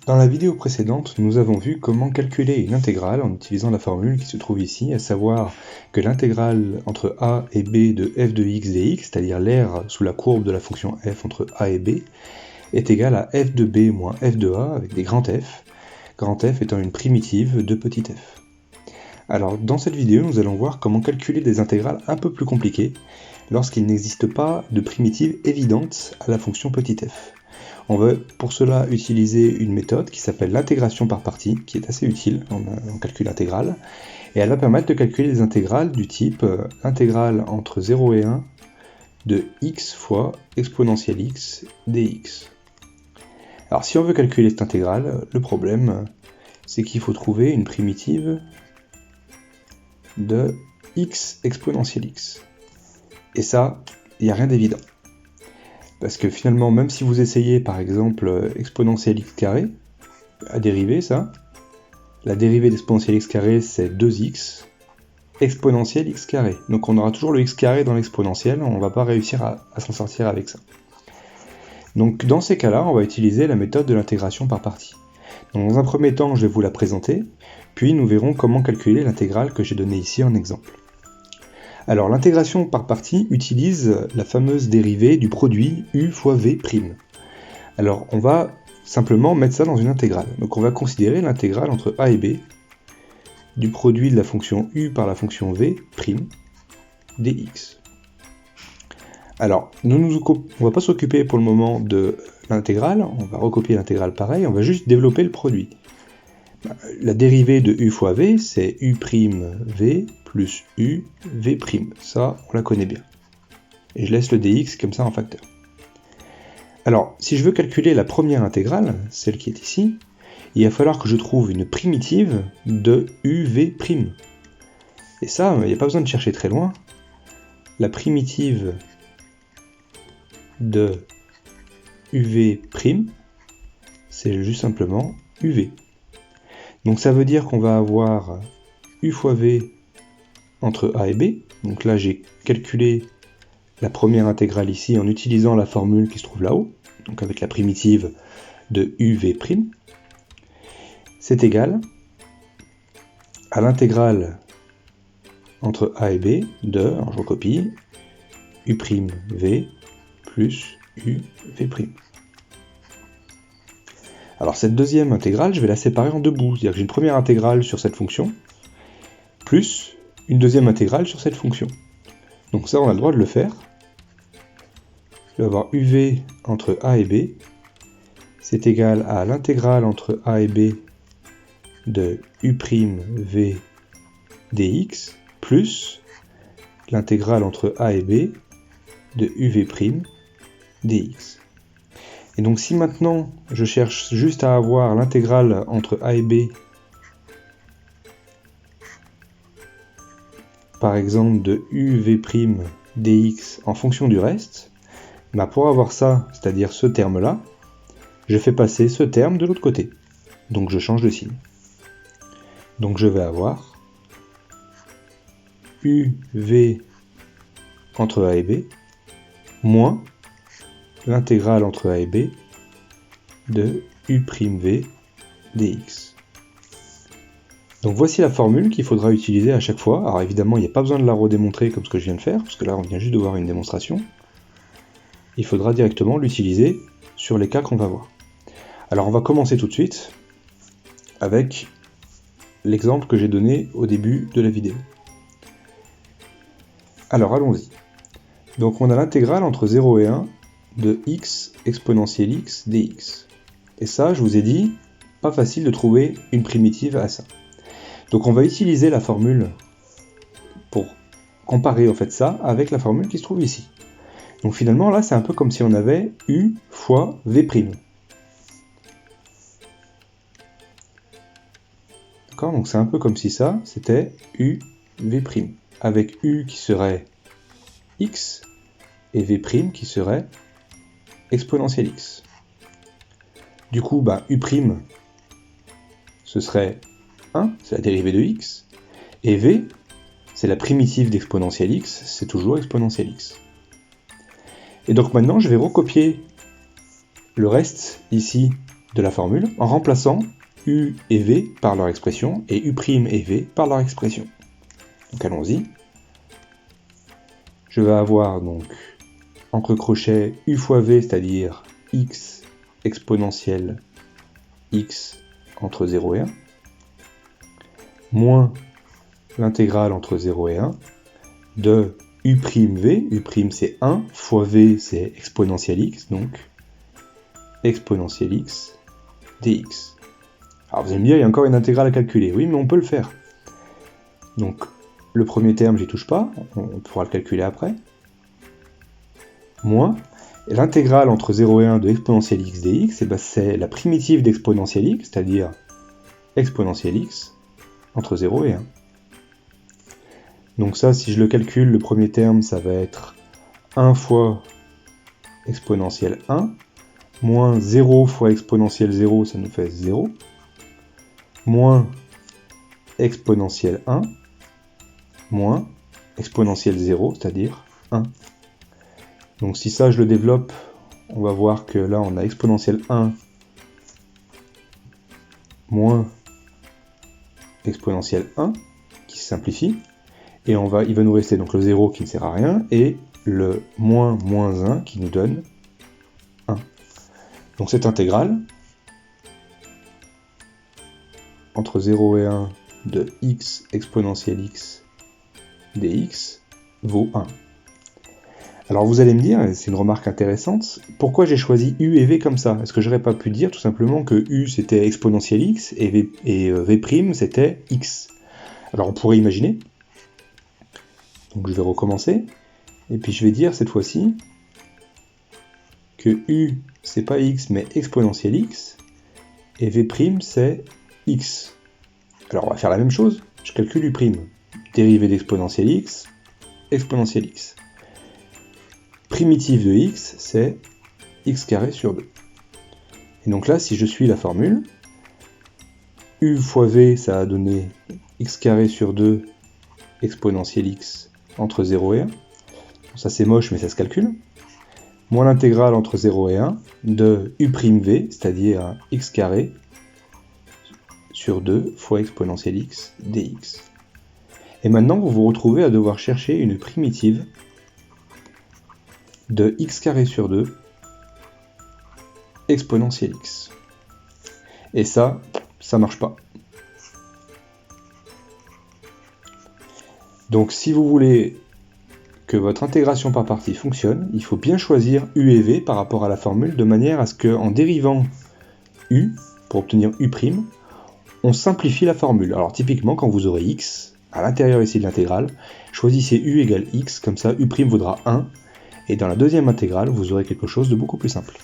Dans la vidéo précédente, nous avons vu comment calculer une intégrale en utilisant la formule qui se trouve ici, à savoir que l'intégrale entre a et b de f de x dx, c'est-à-dire l'aire sous la courbe de la fonction f entre a et b, est égale à f de b moins f de a avec des grands f étant une primitive de petit f. Alors dans cette vidéo, nous allons voir comment calculer des intégrales un peu plus compliquées lorsqu'il n'existe pas de primitive évidente à la fonction petit f. On va pour cela utiliser une méthode qui s'appelle l'intégration par partie, qui est assez utile en calcul intégral, et elle va permettre de calculer des intégrales du type intégrale entre 0 et 1 de x fois exponentielle x dx. Alors si on veut calculer cette intégrale, le problème c'est qu'il faut trouver une primitive de x exponentielle x. Et ça, il n'y a rien d'évident. Parce que finalement, même si vous essayez par exemple exponentielle x carré, à dériver ça, la dérivée d'exponentielle x carré c'est 2x exponentielle x carré. Donc on aura toujours le x carré dans l'exponentielle, on ne va pas réussir à s'en sortir avec ça. Donc dans ces cas-là, on va utiliser la méthode de l'intégration par partie. Donc, dans un premier temps, je vais vous la présenter, puis nous verrons comment calculer l'intégrale que j'ai donnée ici en exemple. Alors l'intégration par partie utilise la fameuse dérivée du produit u fois v'. Alors on va simplement mettre ça dans une intégrale. Donc on va considérer l'intégrale entre a et b du produit de la fonction u par la fonction v' dx. Alors on ne va pas s'occuper pour le moment de l'intégrale, on va recopier l'intégrale pareil, on va juste développer le produit. La dérivée de u fois v, c'est u' v plus u v'. Ça, on la connaît bien. Et je laisse le dx comme ça en facteur. Alors, si je veux calculer la première intégrale, celle qui est ici, il va falloir que je trouve une primitive de u v'. Et ça, il n'y a pas besoin de chercher très loin. La primitive de uv', c'est juste simplement uv. Donc ça veut dire qu'on va avoir u fois v entre a et b. Donc là j'ai calculé la première intégrale ici en utilisant la formule qui se trouve là-haut, donc avec la primitive de uv'. C'est égal à l'intégrale entre a et b de, alors je recopie, u'v plus uv'. Alors cette deuxième intégrale, je vais la séparer en deux bouts, c'est-à-dire que j'ai une première intégrale sur cette fonction, plus une deuxième intégrale sur cette fonction. Donc ça, on a le droit de le faire. Je vais avoir uv entre a et b, c'est égal à l'intégrale entre a et b de u'v dx, plus l'intégrale entre a et b de uv' dx. Et donc si maintenant je cherche juste à avoir l'intégrale entre a et b, par exemple de uv' dx en fonction du reste, bah pour avoir ça, c'est-à-dire ce terme-là, je fais passer ce terme de l'autre côté. Donc je change de signe. Donc je vais avoir uv entre a et b moins l'intégrale entre a et b de u'v dx. Donc voici la formule qu'il faudra utiliser à chaque fois. Alors évidemment, il n'y a pas besoin de la redémontrer comme ce que je viens de faire, parce que là on vient juste de voir une démonstration. Il faudra directement l'utiliser sur les cas qu'on va voir. Alors on va commencer tout de suite avec l'exemple que j'ai donné au début de la vidéo. Alors allons-y. Donc on a l'intégrale entre 0 et 1 de x exponentielle x dx. Et ça, je vous ai dit, pas facile de trouver une primitive à ça. Donc on va utiliser la formule pour comparer en fait ça avec la formule qui se trouve ici. Donc finalement là, c'est un peu comme si on avait u fois v'. D'accord ? Donc c'est un peu comme si ça, c'était uv', avec u qui serait x et v' qui serait exponentielle x. Du coup, u', ce serait 1, c'est la dérivée de x, et v, c'est la primitive d'exponentielle x, c'est toujours exponentielle x. Et donc maintenant, je vais recopier le reste ici de la formule en remplaçant u et v par leur expression et u' et v par leur expression. Donc allons-y. Je vais avoir donc entre crochets u fois v, c'est-à-dire x exponentielle x entre 0 et 1, moins l'intégrale entre 0 et 1 de u'v, u' c'est 1, fois v c'est exponentielle x, donc exponentielle x dx. Alors vous allez me dire, il y a encore une intégrale à calculer. Oui, mais on peut le faire. Donc le premier terme, j'y touche pas, on pourra le calculer après. Moins l'intégrale entre 0 et 1 de exponentielle x dx, et ben c'est la primitive d'exponentielle x, c'est-à-dire exponentielle x entre 0 et 1. Donc ça, si je le calcule, le premier terme, ça va être 1 fois exponentielle 1, moins 0 fois exponentielle 0, ça nous fait 0, moins exponentielle 1, moins exponentielle 0, c'est-à-dire 1. Donc si ça, je le développe, on va voir que là, on a exponentielle 1 moins exponentielle 1, qui se simplifie, et il va nous rester donc le 0 qui ne sert à rien, et le moins 1 qui nous donne 1. Donc cette intégrale, entre 0 et 1 de x exponentielle x dx, vaut 1. Alors vous allez me dire, et c'est une remarque intéressante, pourquoi j'ai choisi u et v comme ça? Est-ce que j'aurais pas pu dire tout simplement que u c'était exponentielle x et v' c'était x? Alors on pourrait imaginer. Donc je vais recommencer, et puis je vais dire cette fois-ci que u c'est pas x mais exponentielle x, et v' c'est x. Alors on va faire la même chose, je calcule u', dérivée d'exponentielle x, exponentielle x. Primitive de x, c'est x carré sur 2. Et donc là, si je suis la formule, u fois v, ça a donné x carré sur 2 exponentielle x entre 0 et 1. Ça c'est moche, mais ça se calcule. Moins l'intégrale entre 0 et 1 de u'v, c'est-à-dire x carré sur 2 fois exponentielle x dx. Et maintenant, vous vous retrouvez à devoir chercher une primitive de x carré sur 2 exponentielle x. Et ça marche pas. Donc si vous voulez que votre intégration par partie fonctionne, il faut bien choisir u et v par rapport à la formule, de manière à ce qu'en dérivant u, pour obtenir u', on simplifie la formule. Alors typiquement, quand vous aurez x, à l'intérieur ici de l'intégrale, choisissez u égale x, comme ça u' vaudra 1, et dans la deuxième intégrale, vous aurez quelque chose de beaucoup plus simple.